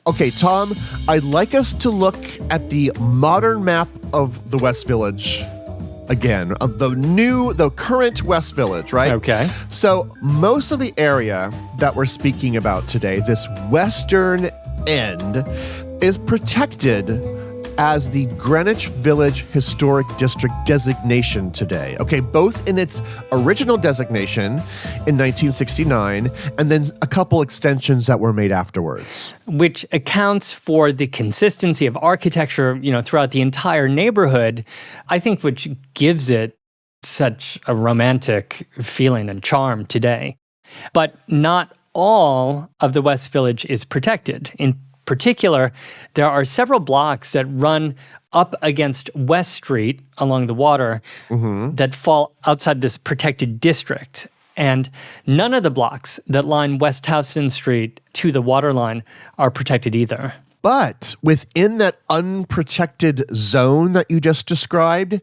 Okay, Tom, I'd like us to look at the modern map of the West Village again, of the current West Village, right? Okay. So most of the area that we're speaking about today, this western end, is protected as the Greenwich Village Historic District designation today. Okay, both in its original designation in 1969 and then a couple extensions that were made afterwards. Which accounts for the consistency of architecture, throughout the entire neighborhood, I think, which gives it such a romantic feeling and charm today. But not all of the West Village is protected. In particular, there are several blocks that run up against West Street along the water that fall outside this protected district. And none of the blocks that line West Houston Street to the waterline are protected either. But within that unprotected zone that you just described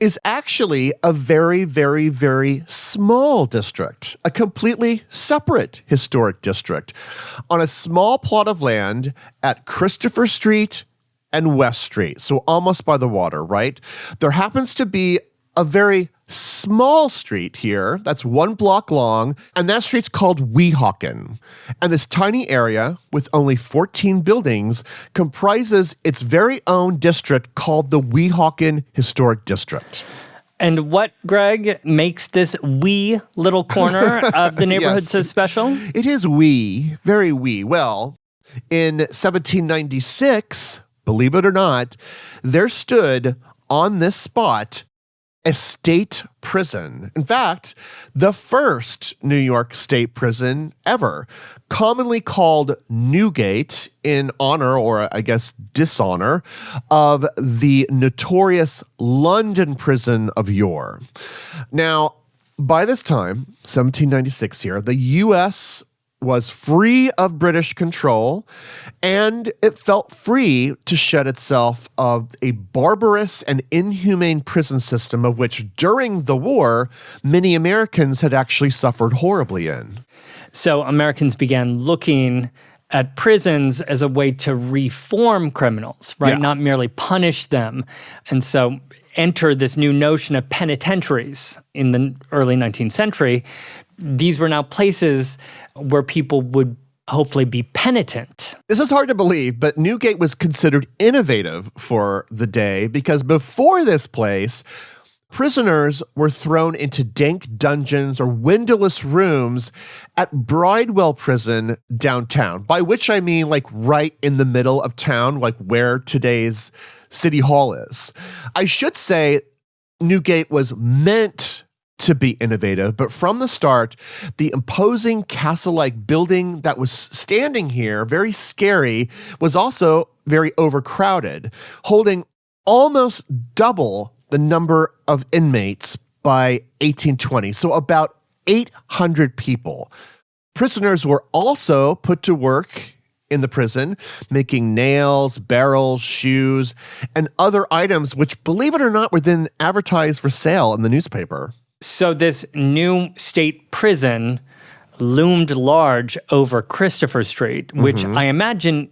is actually a very, very, very small district, a completely separate historic district on a small plot of land at Christopher Street and West Street, so almost by the water, right? There happens to be a very small street here that's 1 block long, and that street's called Weehawken. And this tiny area with only 14 buildings comprises its very own district called the Weehawken Historic District. And what, Greg, makes this wee little corner of the neighborhood so special? It is wee, very wee. Well, in 1796, believe it or not, there stood on this spot a state prison. In fact, the first New York state prison ever, commonly called Newgate in honor, or I guess dishonor, of the notorious London prison of yore. Now, by this time, 1796 here, the U.S. was free of British control, and it felt free to shed itself of a barbarous and inhumane prison system of which, during the war, many Americans had actually suffered horribly in. So Americans began looking at prisons as a way to reform criminals, right? Yeah. Not merely punish them. And so enter this new notion of penitentiaries in the early 19th century. These were now places where people would hopefully be penitent. This is hard to believe, but Newgate was considered innovative for the day because before this place, prisoners were thrown into dank dungeons or windowless rooms at Bridewell Prison downtown, by which I mean like right in the middle of town, like where today's City Hall is. I should say Newgate was meant to be innovative, but from the start, the imposing castle-like building that was standing here, very scary, was also very overcrowded, holding almost double the number of inmates by 1820, so about 800 people. Prisoners were also put to work in the prison, making nails, barrels, shoes, and other items which, believe it or not, were then advertised for sale in the newspaper. So this new state prison loomed large over Christopher Street, which I imagine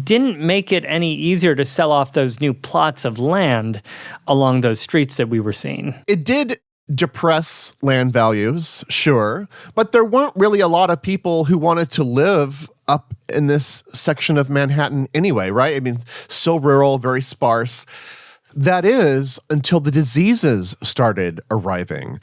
didn't make it any easier to sell off those new plots of land along those streets that we were seeing. It did depress land values, sure, but there weren't really a lot of people who wanted to live up in this section of Manhattan anyway, right? I mean, so rural, very sparse. That is, until the diseases started arriving.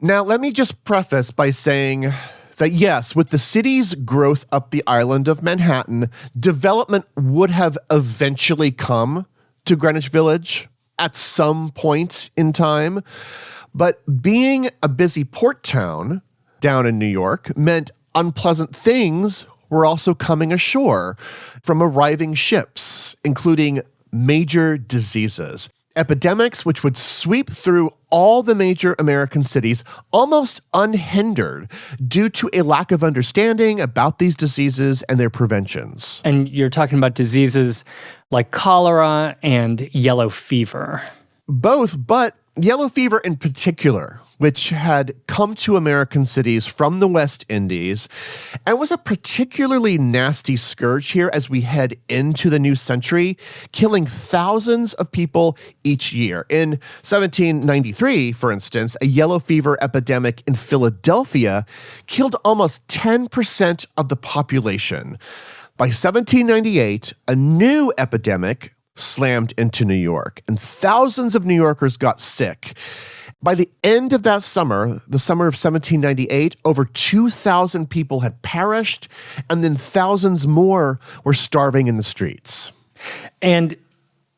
Now, let me just preface by saying that yes, with the city's growth up the island of Manhattan, development would have eventually come to Greenwich Village at some point in time. But being a busy port town down in New York meant unpleasant things were also coming ashore from arriving ships, including major diseases, epidemics which would sweep through all the major American cities almost unhindered due to a lack of understanding about these diseases and their preventions. And you're talking about diseases like cholera and yellow fever. Both, but Yellow fever in particular, which had come to American cities from the West Indies and was a particularly nasty scourge here as we head into the new century, killing thousands of people each year. In 1793, for instance, a yellow fever epidemic in Philadelphia killed almost 10% of the population. By 1798, a new epidemic slammed into New York, and thousands of New Yorkers got sick. By the end of that summer, the summer of 1798, over 2,000 people had perished, and then thousands more were starving in the streets. And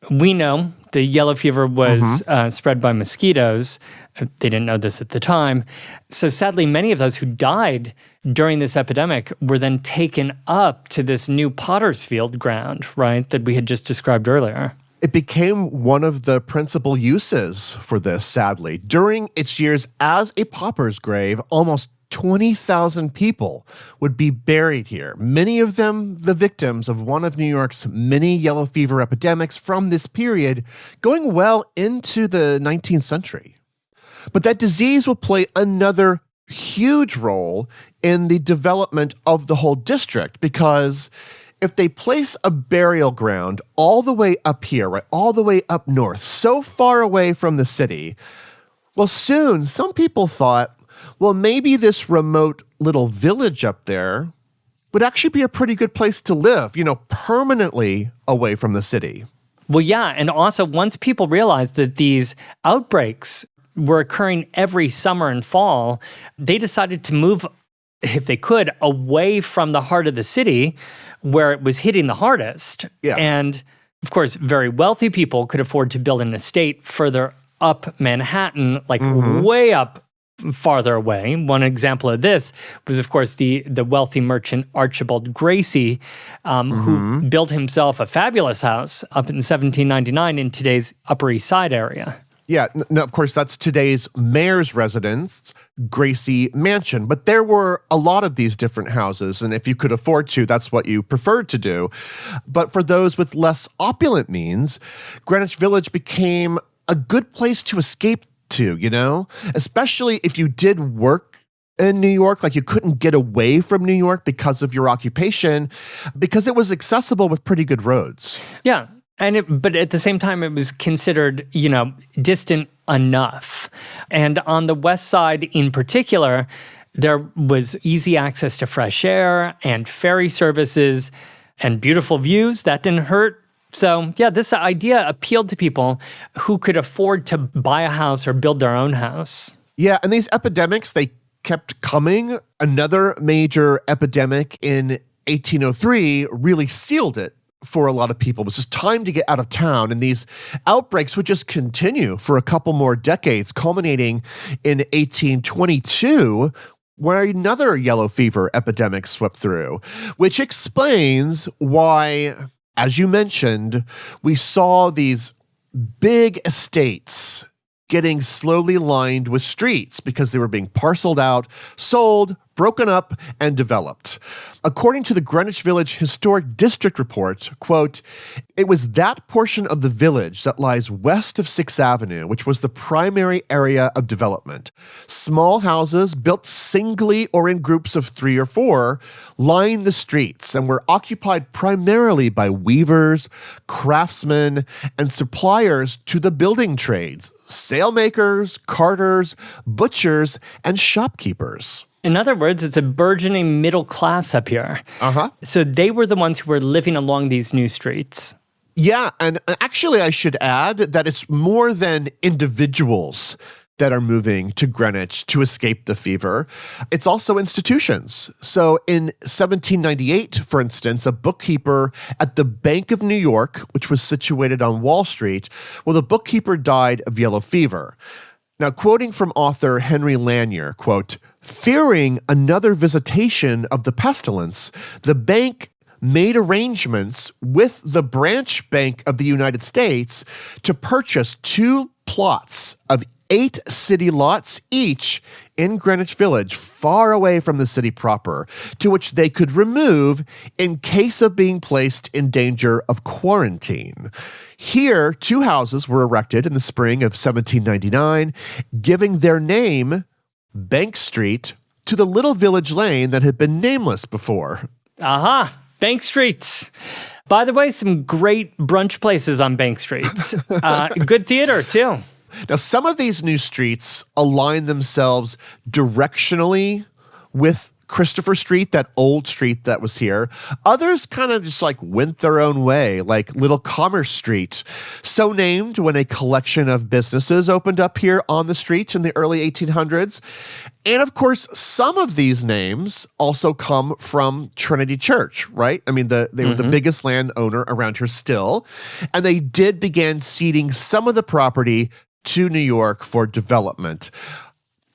we know the yellow fever was spread by mosquitoes. They didn't know this at the time. So sadly, many of those who died during this epidemic were then taken up to this new potter's field ground, right, that we had just described earlier. It became one of the principal uses for this, sadly. During its years as a pauper's grave, almost 20,000 people would be buried here, many of them the victims of one of New York's many yellow fever epidemics from this period, going well into the 19th century. But that disease will play another huge role in the development of the whole district, because if they place a burial ground all the way up here, right, all the way up north, so far away from the city, well, soon some people thought, well, maybe this remote little village up there would actually be a pretty good place to live, permanently away from the city. Well, yeah, and also once people realized that these outbreaks were occurring every summer and fall, they decided to move, if they could, away from the heart of the city where it was hitting the hardest. Yeah. And of course, very wealthy people could afford to build an estate further up Manhattan, like way up farther away. One example of this was, of course, the wealthy merchant Archibald Gracie, who built himself a fabulous house up in 1799 in today's Upper East Side area. Yeah, no, of course, that's today's Meyers residence, Gracie Mansion. But there were a lot of these different houses, and if you could afford to, that's what you preferred to do. But for those with less opulent means, Greenwich Village became a good place to escape to, especially if you did work in New York, like you couldn't get away from New York because of your occupation, because it was accessible with pretty good roads. Yeah. But at the same time, it was considered, distant enough. And on the West Side in particular, there was easy access to fresh air and ferry services and beautiful views. That didn't hurt. So, yeah, this idea appealed to people who could afford to buy a house or build their own house. Yeah, and these epidemics, they kept coming. Another major epidemic in 1803 really sealed it for a lot of people. It was just time to get out of town, and these outbreaks would just continue for a couple more decades, culminating in 1822, where another yellow fever epidemic swept through, which explains why, as you mentioned, we saw these big estates getting slowly lined with streets because they were being parceled out, sold, broken up, and developed. According to the Greenwich Village Historic District report, quote, "It was that portion of the village that lies west of 6th Avenue, which was the primary area of development. Small houses built singly or in groups of 3 or 4 lined the streets and were occupied primarily by weavers, craftsmen, and suppliers to the building trades, sailmakers, carters, butchers, and shopkeepers." In other words, it's a burgeoning middle class up here. So they were the ones who were living along these new streets. Yeah, and actually I should add that it's more than individuals that are moving to Greenwich to escape the fever. It's also institutions. So in 1798, for instance, a bookkeeper at the Bank of New York, which was situated on Wall Street, well, the bookkeeper died of yellow fever. Now, quoting from author Henry Lanier, quote, "Fearing another visitation of the pestilence, the bank made arrangements with the branch bank of the United States to purchase 2 plots of 8 city lots each in Greenwich Village, far away from the city proper, to which they could remove in case of being placed in danger of quarantine. Here, 2 houses were erected in the spring of 1799, giving their name, Bank Street, to the little village lane that had been nameless before. Aha, Bank Street. By the way, some great brunch places on Bank Street. Good theater, too. Now, some of these new streets align themselves directionally with Christopher Street, that old street that was here. Others kind of just like went their own way, like Little Commerce Street, so named when a collection of businesses opened up here on the street in the early 1800s. And of course, some of these names also come from Trinity Church, right? I mean, they were the biggest landowner around here still, and they did begin ceding some of the property to New York for development.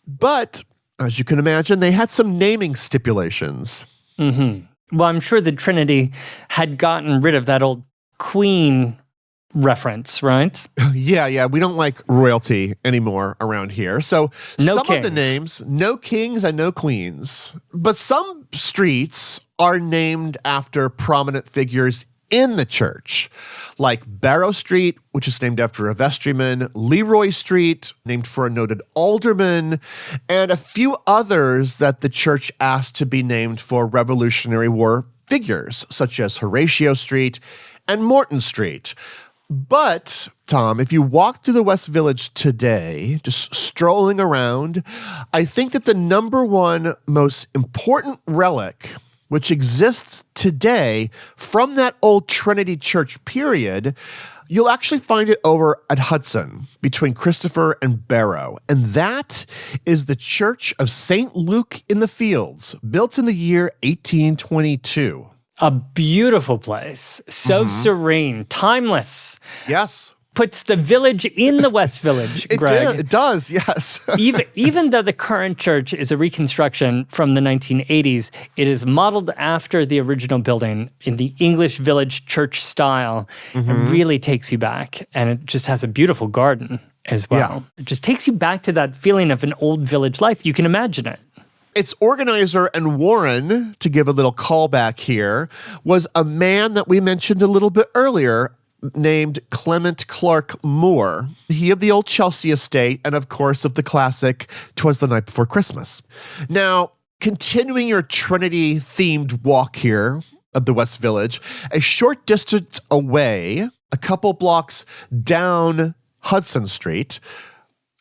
But as you can imagine, they had some naming stipulations. Well, I'm sure the Trinity had gotten rid of that old Queen reference, right? Yeah. We don't like royalty anymore around here. So No some kings. of the names, no kings and no queens. But some streets are named after prominent figures in the church, like Barrow Street, which is named after a vestryman, Leroy Street, named for a noted alderman, and a few others that the church asked to be named for Revolutionary War figures, such as Horatio Street and Morton Street. But, Tom, if you walk through the West Village today, just strolling around, I think that the number one most important relic which exists today from that old Trinity Church period, you'll actually find it over at Hudson between Christopher and Barrow. And that is the Church of St. Luke in the Fields, built in the year 1822. A beautiful place. So serene, timeless. Yes. Puts the village in the West Village, Greg. It does, yes. even though the current church is a reconstruction from the 1980s, it is modeled after the original building in the English village church style. It really takes you back, and it just has a beautiful garden as well. Yeah. It just takes you back to that feeling of an old village life. You can imagine it. Its organizer and Warren, to give a little callback here, was a man that we mentioned a little bit earlier, named Clement Clark Moore. He of the old Chelsea estate, and of course of the classic 'Twas the Night Before Christmas. Now, continuing your Trinity-themed walk here of the West Village, a short distance away, a couple blocks down Hudson Street,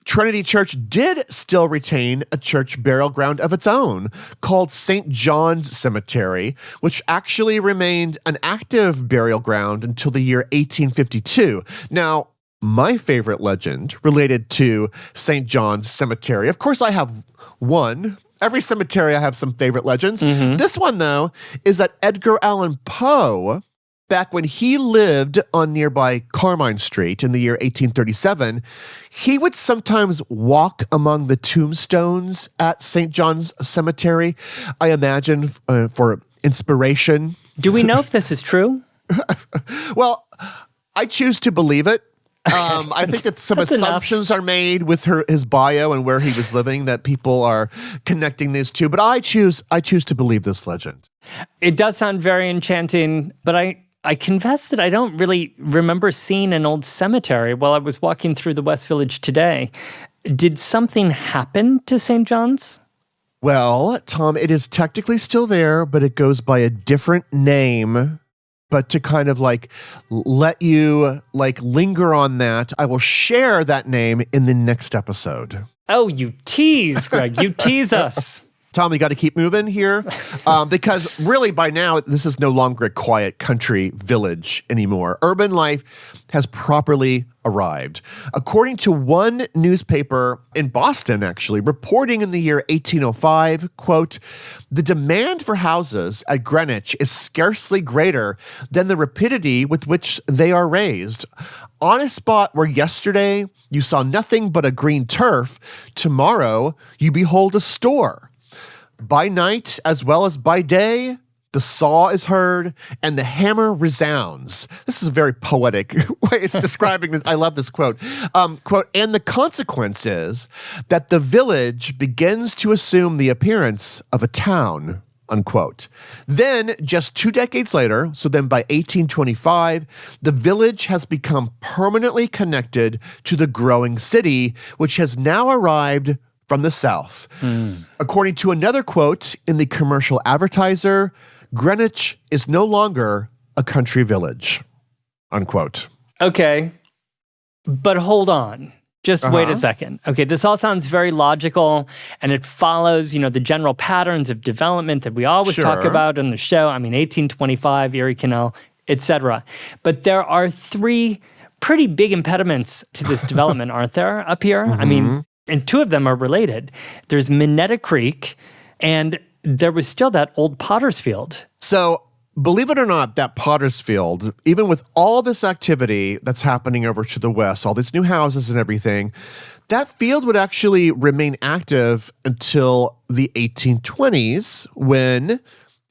Trinity Church did still retain a church burial ground of its own called St. John's Cemetery, which actually remained an active burial ground until the year 1852. Now, my favorite legend related to St. John's Cemetery, of course I have one. Every cemetery I have some favorite legends. This one, though, is that Edgar Allan Poe, back when he lived on nearby Carmine Street in the year 1837, he would sometimes walk among the tombstones at St. John's Cemetery, I imagine, for inspiration. Do we know if this is true? Well, I choose to believe it. I think that some assumptions are made with his bio and where he was living that people are connecting these two, but I choose to believe this legend. It does sound very enchanting, but I confess that I don't really remember seeing an old cemetery while I was walking through the West Village today. Did something happen to St. John's? Well, Tom, it is technically still there, but it goes by a different name. But to kind of like let you like linger on that, I will share that name in the next episode. Oh, you tease, Greg. You tease us. Tom, we got to keep moving here because really by now, this is no longer a quiet country village anymore. Urban life has properly arrived. According to one newspaper in Boston, actually, reporting in the year 1805, quote, "The demand for houses at Greenwich is scarcely greater than the rapidity with which they are raised. On a spot where yesterday you saw nothing but a green turf, tomorrow you behold a store. By night as well as by day, the saw is heard, and the hammer resounds. This is a very poetic way it's describing this. I love this quote. Quote, and the consequence is that the village begins to assume the appearance of a town, unquote. Then, just 2 decades later, so then by 1825, the village has become permanently connected to the growing city, which has now arrived from the south. According to another quote in the Commercial Advertiser, Greenwich is no longer a country village, unquote. Okay, but hold on. Just wait a second. Okay, this all sounds very logical, and it follows, the general patterns of development that we always talk about on the show. I mean, 1825, Erie Canal, etc. But there are 3 pretty big impediments to this development, aren't there, up here? I mean, and 2 of them are related. There's Minetta Creek, and there was still that old Potter's Field. So, believe it or not, that Potter's Field, even with all this activity that's happening over to the west, all these new houses and everything, that field would actually remain active until the 1820s, when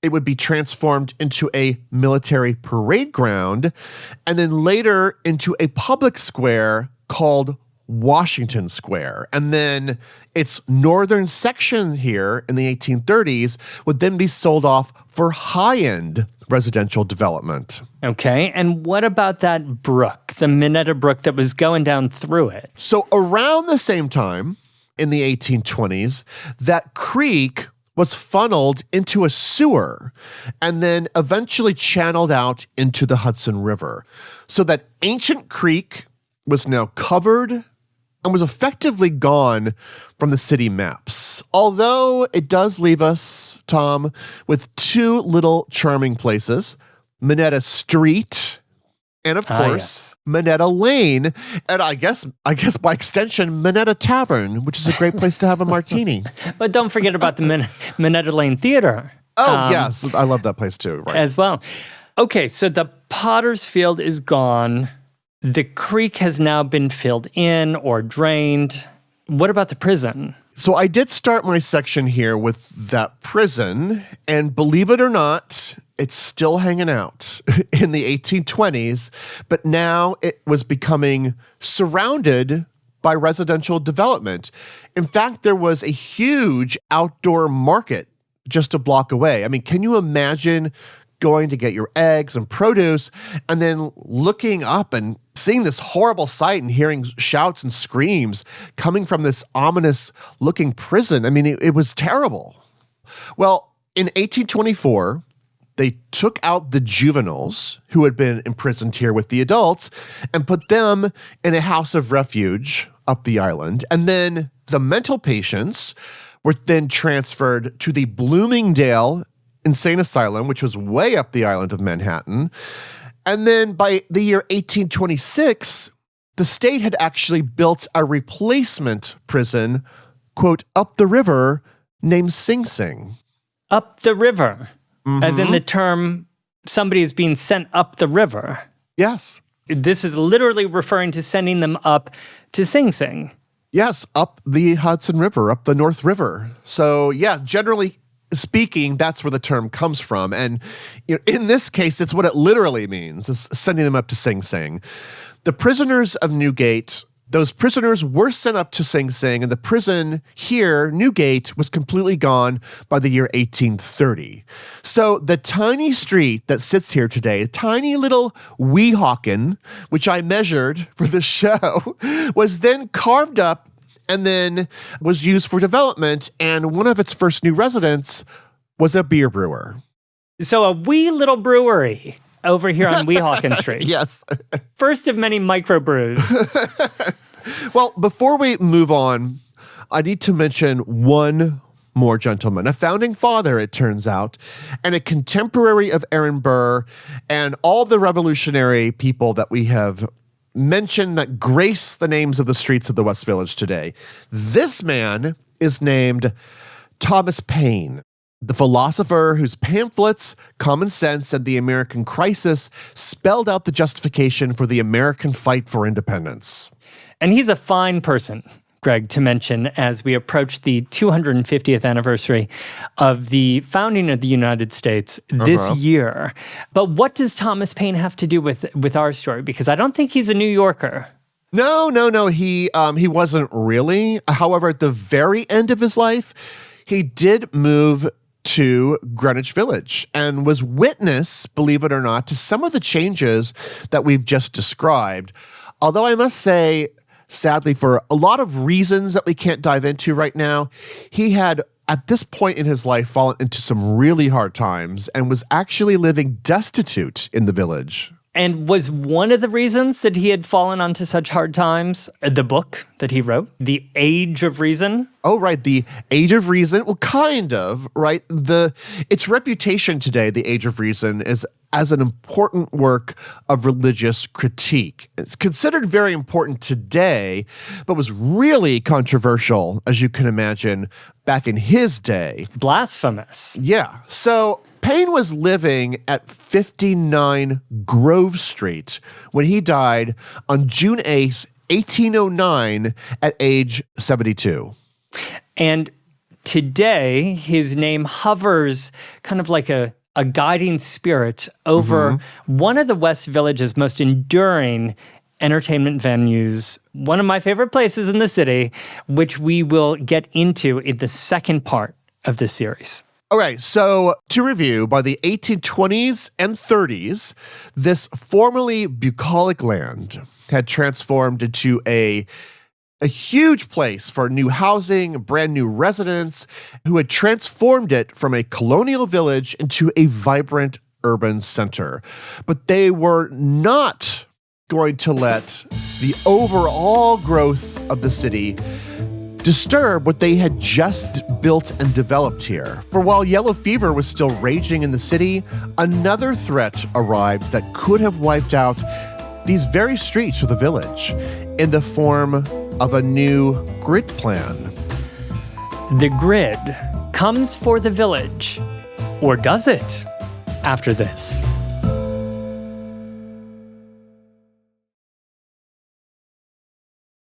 it would be transformed into a military parade ground, and then later into a public square called Washington Square. And then its northern section here in the 1830s would then be sold off for high-end residential development. Okay, and what about that brook, the Minetta Brook that was going down through it? So around the same time, in the 1820s, that creek was funneled into a sewer and then eventually channeled out into the Hudson River. So that ancient creek was now covered and was effectively gone from the city maps. Although it does leave us, Tom, with 2 little charming places, Minetta Street and, of course, Minetta Lane, and I guess by extension, Minetta Tavern, which is a great place to have a martini. But don't forget about the Minetta Lane Theater. Oh, yes. I love that place too. Right. As well. Okay, so the Potter's Field is gone. The creek has now been filled in or drained. What about the prison? So I did start my section here with that prison, and believe it or not, it's still hanging out in the 1820s, but now it was becoming surrounded by residential development. In fact, there was a huge outdoor market just a block away. I mean, can you imagine going to get your eggs and produce and then looking up and seeing this horrible sight and hearing shouts and screams coming from this ominous looking prison? I mean, it was terrible. Well, in 1824, they took out the juveniles who had been imprisoned here with the adults and put them in a house of refuge up the island. And then the mental patients were then transferred to the Bloomingdale Insane Asylum, which was way up the island of Manhattan. And then by the year 1826, the state had actually built a replacement prison, quote, up the river, named Sing Sing. Up the river, as in the term, somebody is being sent up the river. Yes. This is literally referring to sending them up to Sing Sing. Yes, up the Hudson River, up the North River. So yeah, generally speaking, that's where the term comes from. And in this case, it's what it literally means, is sending them up to Sing Sing. The prisoners of Newgate, those prisoners were sent up to Sing Sing, and the prison here, Newgate, was completely gone by the year 1830. So the tiny street that sits here today, a tiny little Weehawken, which I measured for this show, was then carved up and then was used for development, and one of its first new residents was a beer brewer. So a wee little brewery over here on Weehawken Street. Yes. First of many microbrews. Well, before we move on, I need to mention one more gentleman, a founding father, it turns out, and a contemporary of Aaron Burr and all the revolutionary people that we have mentioned that grace the names of the streets of the West Village today. This man is named Thomas Paine, the philosopher whose pamphlets, Common Sense and the American Crisis, spelled out the justification for the American fight for independence. And he's a fine person, Greg, to mention as we approach the 250th anniversary of the founding of the United States this year. But what does Thomas Paine have to do with our story? Because I don't think he's a New Yorker. No. He wasn't really. However, at the very end of his life, he did move to Greenwich Village and was witness, believe it or not, to some of the changes that we've just described. Although I must say, sadly, for a lot of reasons that we can't dive into right now, he had, at this point in his life, fallen into some really hard times and was actually living destitute in the village. And was one of the reasons that he had fallen onto such hard times the book that he wrote, The Age of Reason? Oh, right. The Age of Reason. Well, kind of, right? Its reputation today, The Age of Reason, is as an important work of religious critique. It's considered very important today, but was really controversial, as you can imagine, back in his day. Blasphemous. Yeah. So Paine was living at 59 Grove Street when he died on June 8th, 1809, at age 72. And today, his name hovers kind of like a guiding spirit over one of the West Village's most enduring entertainment venues, one of my favorite places in the city, which we will get into in the second part of this series. All right, so to review, by the 1820s and 30s, this formerly bucolic land had transformed into a huge place for new housing, brand new residents who had transformed it from a colonial village into a vibrant urban center. But they were not going to let the overall growth of the city disturb what they had just built and developed here. For while yellow fever was still raging in the city, another threat arrived that could have wiped out these very streets of the village in the form of a new grid plan. The grid comes for the village, or does it, after this?